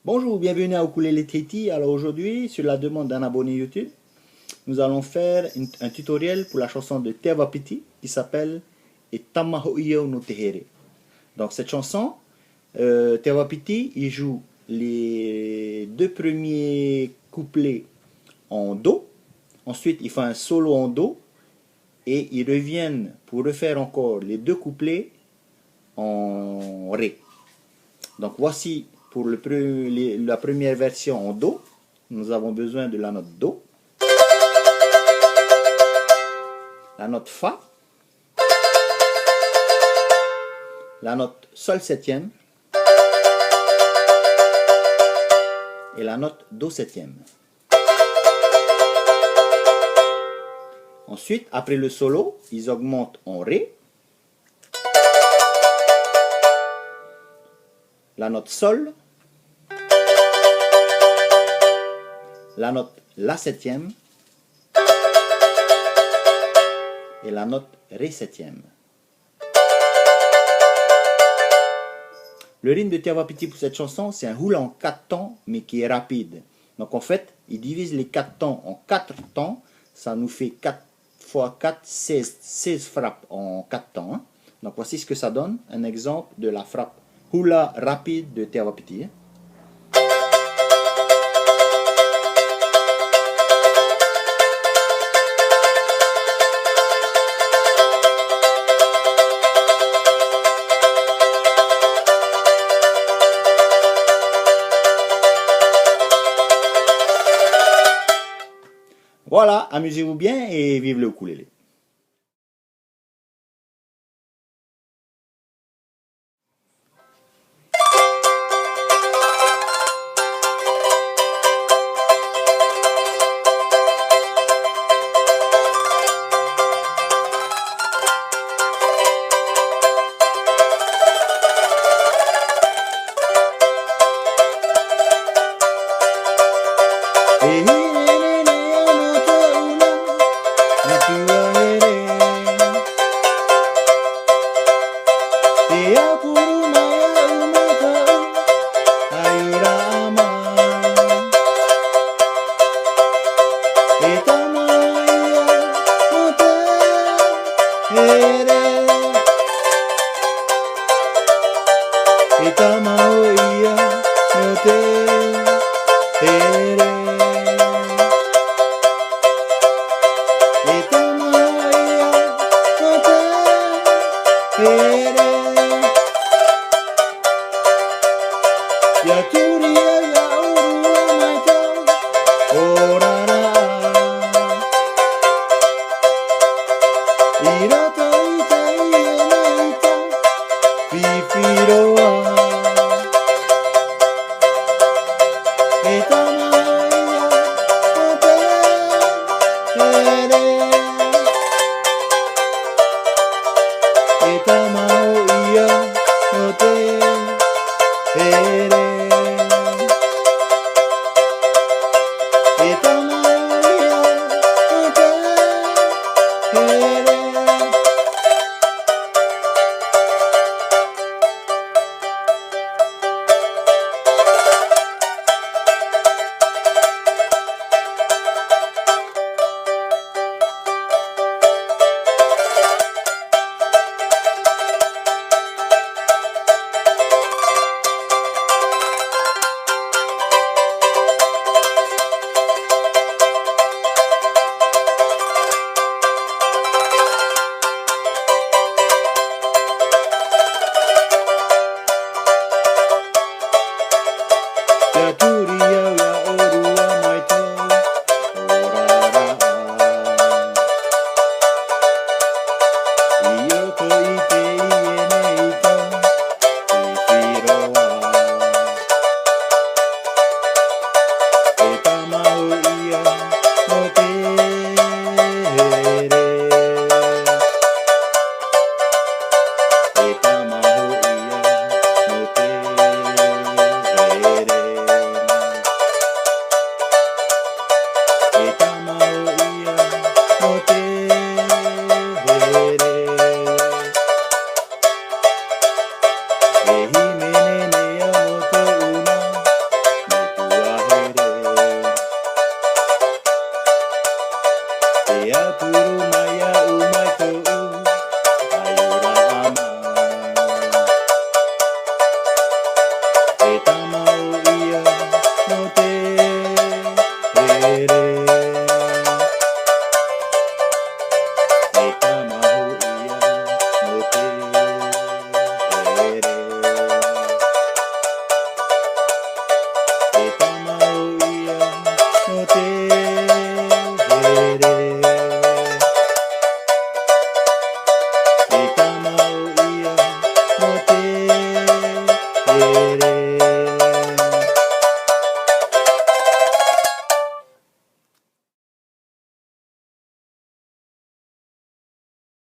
Bonjour, bienvenue à Ukulele Titi. Alors aujourd'hui, sur la demande d'un abonné YouTube, nous allons faire un tutoriel pour la chanson de Te Wapiti qui s'appelle E Tama Ho'io no Te Here. Donc cette chanson, Te Wapiti, il joue les deux premiers couplets en Do, ensuite il fait un solo en Do et ils reviennent pour refaire encore les deux couplets en Ré. Donc voici pour la première version en Do, nous avons besoin de la note Do, la note Fa, la note Sol septième et la note Do septième. Ensuite, après le solo, ils augmentent en Ré, la note Sol, la note La septième et la note Ré septième. Le rythme de Te Wapiti pour cette chanson, c'est un hula en 4 temps, mais qui est rapide. Donc en fait, il divise les 4 temps en 4 temps. Ça nous fait 4 x 4, 16 frappes en 4 temps. Hein. Donc voici ce que ça donne. Un exemple de la frappe hula rapide de Te Wapiti. Hein. Voilà, amusez-vous bien et vive le ukulélé. Ita mau iya no te